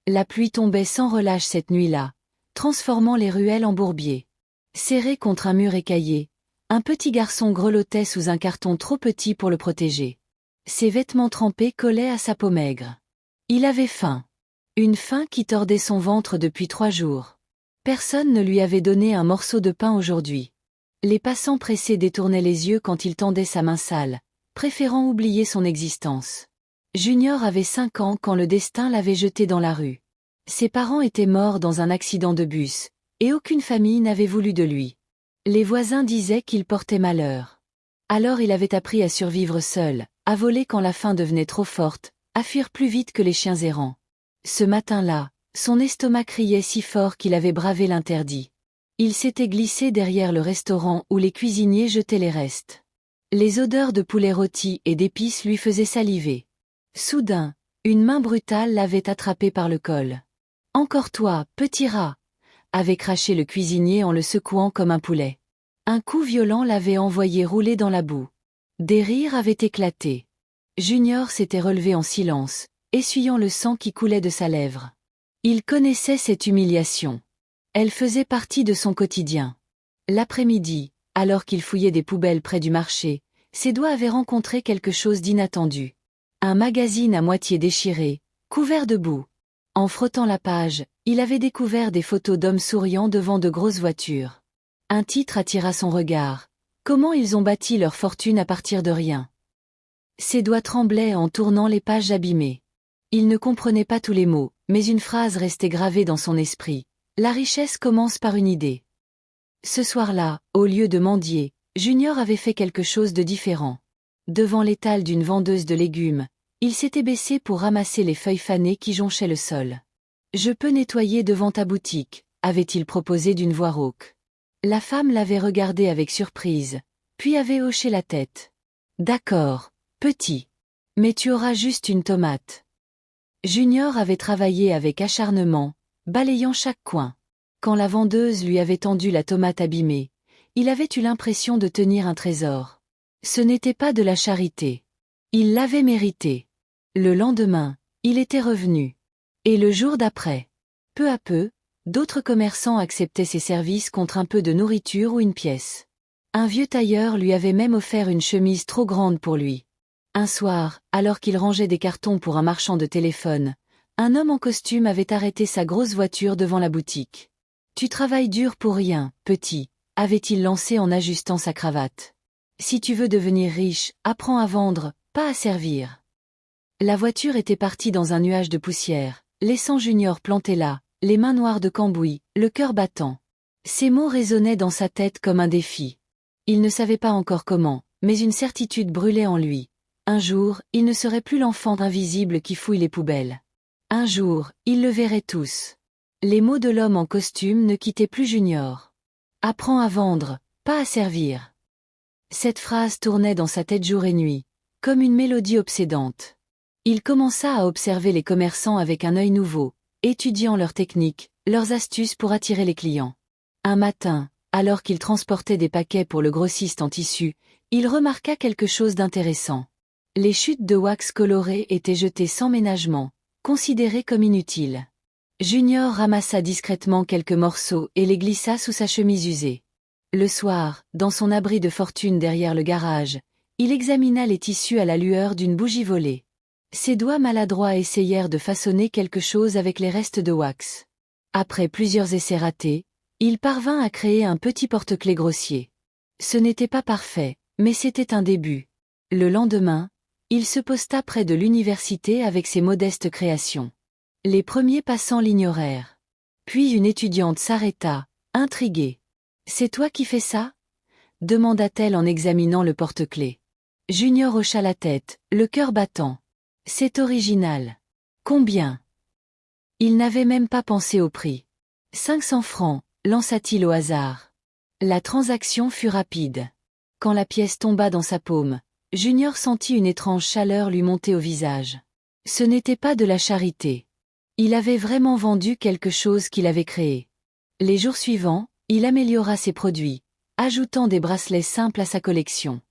La pluie tombait sans relâche cette nuit-là, transformant les ruelles en bourbiers. Serré contre un mur écaillé, un petit garçon grelottait sous un carton trop petit pour le protéger. Ses vêtements trempés collaient à sa peau maigre. Il avait faim. Une faim qui tordait son ventre depuis 3 jours. Personne ne lui avait donné un morceau de pain aujourd'hui. Les passants pressés détournaient les yeux quand il tendait sa main sale, préférant oublier son existence. Junior avait 5 ans quand le destin l'avait jeté dans la rue. Ses parents étaient morts dans un accident de bus, et aucune famille n'avait voulu de lui. Les voisins disaient qu'il portait malheur. Alors il avait appris à survivre seul, à voler quand la faim devenait trop forte, à fuir plus vite que les chiens errants. Ce matin-là, son estomac criait si fort qu'il avait bravé l'interdit. Il s'était glissé derrière le restaurant où les cuisiniers jetaient les restes. Les odeurs de poulet rôti et d'épices lui faisaient saliver. Soudain, une main brutale l'avait attrapé par le col. « Encore toi, petit rat !» avait craché le cuisinier en le secouant comme un poulet. Un coup violent l'avait envoyé rouler dans la boue. Des rires avaient éclaté. Junior s'était relevé en silence, essuyant le sang qui coulait de sa lèvre. Il connaissait cette humiliation. Elle faisait partie de son quotidien. L'après-midi, alors qu'il fouillait des poubelles près du marché, ses doigts avaient rencontré quelque chose d'inattendu. Un magazine à moitié déchiré, couvert de boue. En frottant la page, il avait découvert des photos d'hommes souriant devant de grosses voitures. Un titre attira son regard. Comment ils ont bâti leur fortune à partir de rien. Ses doigts tremblaient en tournant les pages abîmées. Il ne comprenait pas tous les mots, mais une phrase restait gravée dans son esprit. La richesse commence par une idée. Ce soir-là, au lieu de mendier, Junior avait fait quelque chose de différent. Devant l'étal d'une vendeuse de légumes, il s'était baissé pour ramasser les feuilles fanées qui jonchaient le sol. « Je peux nettoyer devant ta boutique », avait-il proposé d'une voix rauque. La femme l'avait regardé avec surprise, puis avait hoché la tête. « D'accord, petit. Mais tu auras juste une tomate. » Junior avait travaillé avec acharnement, balayant chaque coin. Quand la vendeuse lui avait tendu la tomate abîmée, il avait eu l'impression de tenir un trésor. Ce n'était pas de la charité. Il l'avait mérité. Le lendemain, il était revenu. Et le jour d'après. Peu à peu, d'autres commerçants acceptaient ses services contre un peu de nourriture ou une pièce. Un vieux tailleur lui avait même offert une chemise trop grande pour lui. Un soir, alors qu'il rangeait des cartons pour un marchand de téléphone, un homme en costume avait arrêté sa grosse voiture devant la boutique. « Tu travailles dur pour rien, petit », avait-il lancé en ajustant sa cravate. « Si tu veux devenir riche, apprends à vendre, pas à servir. » La voiture était partie dans un nuage de poussière, laissant Junior planté là, les mains noires de cambouis, le cœur battant. Ces mots résonnaient dans sa tête comme un défi. Il ne savait pas encore comment, mais une certitude brûlait en lui. Un jour, il ne serait plus l'enfant invisible qui fouille les poubelles. Un jour, ils le verraient tous. Les mots de l'homme en costume ne quittaient plus Junior. « Apprends à vendre, pas à servir. » Cette phrase tournait dans sa tête jour et nuit, comme une mélodie obsédante. Il commença à observer les commerçants avec un œil nouveau, étudiant leurs techniques, leurs astuces pour attirer les clients. Un matin, alors qu'il transportait des paquets pour le grossiste en tissu, il remarqua quelque chose d'intéressant. Les chutes de wax colorées étaient jetées sans ménagement, considérées comme inutiles. Junior ramassa discrètement quelques morceaux et les glissa sous sa chemise usée. Le soir, dans son abri de fortune derrière le garage, il examina les tissus à la lueur d'une bougie volée. Ses doigts maladroits essayèrent de façonner quelque chose avec les restes de wax. Après plusieurs essais ratés, il parvint à créer un petit porte-clés grossier. Ce n'était pas parfait, mais c'était un début. Le lendemain, il se posta près de l'université avec ses modestes créations. Les premiers passants l'ignorèrent. Puis une étudiante s'arrêta, intriguée. « C'est toi qui fais ça ?» demanda-t-elle en examinant le porte-clés. Junior hocha la tête, le cœur battant. « C'est original. Combien ?» Il n'avait même pas pensé au prix. « 500 francs, lança-t-il au hasard. La transaction fut rapide. Quand la pièce tomba dans sa paume, Junior sentit une étrange chaleur lui monter au visage. Ce n'était pas de la charité. Il avait vraiment vendu quelque chose qu'il avait créé. Les jours suivants, il améliora ses produits, ajoutant des bracelets simples à sa collection.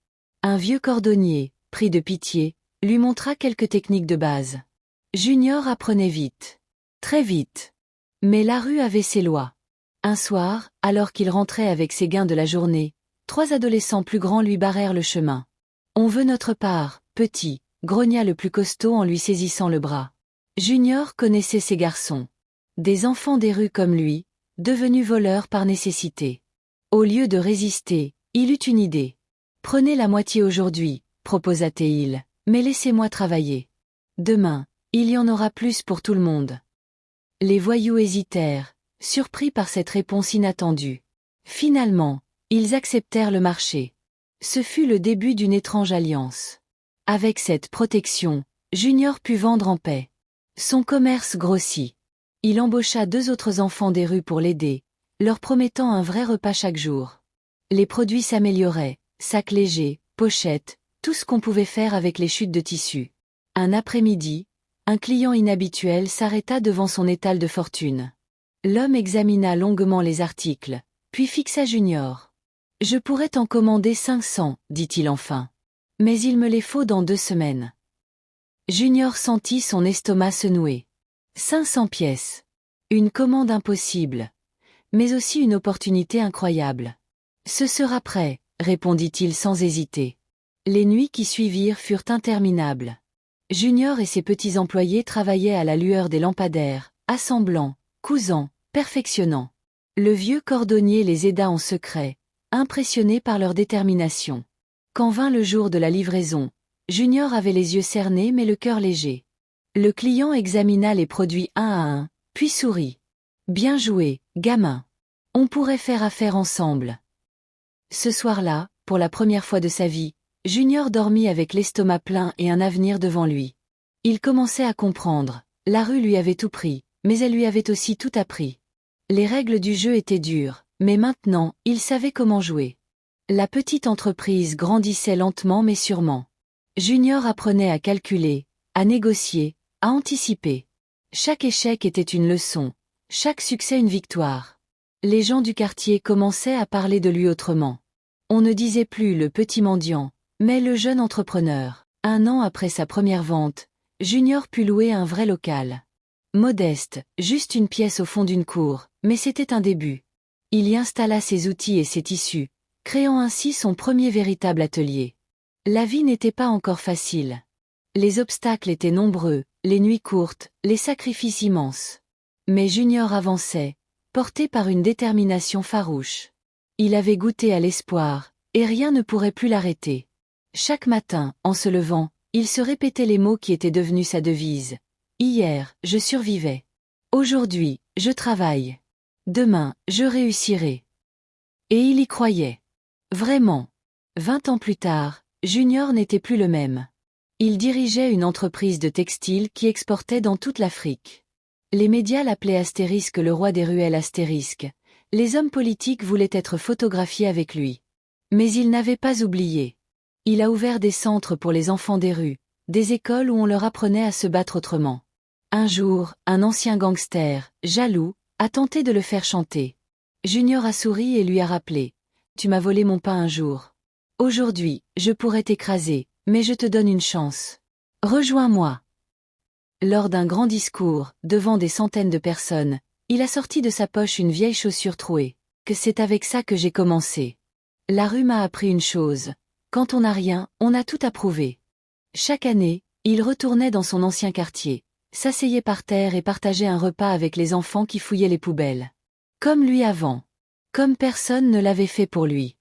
Un vieux cordonnier, pris de pitié, lui montra quelques techniques de base. Junior apprenait vite. Très vite. Mais la rue avait ses lois. Un soir, alors qu'il rentrait avec ses gains de la journée, 3 adolescents plus grands lui barrèrent le chemin. On veut notre part, petit, grogna le plus costaud en lui saisissant le bras. Junior connaissait ces garçons. Des enfants des rues comme lui, devenus voleurs par nécessité. Au lieu de résister, il eut une idée. Prenez la moitié aujourd'hui, proposa-t-il, mais laissez-moi travailler. Demain, il y en aura plus pour tout le monde. Les voyous hésitèrent, surpris par cette réponse inattendue. Finalement, ils acceptèrent le marché. Ce fut le début d'une étrange alliance. Avec cette protection, Junior put vendre en paix. Son commerce grossit. Il embaucha 2 autres enfants des rues pour l'aider, leur promettant un vrai repas chaque jour. Les produits s'amélioraient, sacs légers, pochettes, tout ce qu'on pouvait faire avec les chutes de tissu. Un après-midi, un client inhabituel s'arrêta devant son étal de fortune. L'homme examina longuement les articles, puis fixa Junior. « Je pourrais t'en commander 500, dit-il enfin. Mais il me les faut dans 2 semaines. » Junior sentit son estomac se nouer. 500 pièces. Une commande impossible. Mais aussi une opportunité incroyable. « Ce sera prêt, » répondit-il sans hésiter. Les nuits qui suivirent furent interminables. Junior et ses petits employés travaillaient à la lueur des lampadaires, assemblant, cousant, perfectionnant. Le vieux cordonnier les aida en secret, impressionné par leur détermination. Quand vint le jour de la livraison, Junior avait les yeux cernés mais le cœur léger. Le client examina les produits un à un, puis sourit. « Bien joué, gamin. On pourrait faire affaire ensemble. » Ce soir-là, pour la première fois de sa vie, Junior dormit avec l'estomac plein et un avenir devant lui. Il commençait à comprendre, la rue lui avait tout pris, mais elle lui avait aussi tout appris. Les règles du jeu étaient dures, mais maintenant, il savait comment jouer. La petite entreprise grandissait lentement mais sûrement. Junior apprenait à calculer, à négocier, à anticiper. Chaque échec était une leçon, chaque succès une victoire. Les gens du quartier commençaient à parler de lui autrement. On ne disait plus le petit mendiant, mais le jeune entrepreneur. 1 an après sa première vente, Junior put louer un vrai local. Modeste, juste une pièce au fond d'une cour, mais c'était un début. Il y installa ses outils et ses tissus, créant ainsi son premier véritable atelier. La vie n'était pas encore facile. Les obstacles étaient nombreux, les nuits courtes, les sacrifices immenses. Mais Junior avançait, porté par une détermination farouche. Il avait goûté à l'espoir, et rien ne pourrait plus l'arrêter. Chaque matin, en se levant, il se répétait les mots qui étaient devenus sa devise. Hier, je survivais. Aujourd'hui, je travaille. Demain, je réussirai. Et il y croyait. Vraiment. 20 ans plus tard, Junior n'était plus le même. Il dirigeait une entreprise de textile qui exportait dans toute l'Afrique. Les médias l'appelaient Astérisque, le roi des ruelles Astérisque. Les hommes politiques voulaient être photographiés avec lui. Mais il n'avait pas oublié. Il a ouvert des centres pour les enfants des rues, des écoles où on leur apprenait à se battre autrement. Un jour, un ancien gangster, jaloux, a tenté de le faire chanter. Junior a souri et lui a rappelé. « Tu m'as volé mon pain un jour. Aujourd'hui, je pourrais t'écraser, mais je te donne une chance. Rejoins-moi. » Lors d'un grand discours, devant des centaines de personnes, il a sorti de sa poche une vieille chaussure trouée. « Que c'est avec ça que j'ai commencé. La rue m'a appris une chose. Quand on n'a rien, on a tout à prouver. » Chaque année, il retournait dans son ancien quartier, s'asseyait par terre et partageait un repas avec les enfants qui fouillaient les poubelles. Comme lui avant. Comme personne ne l'avait fait pour lui.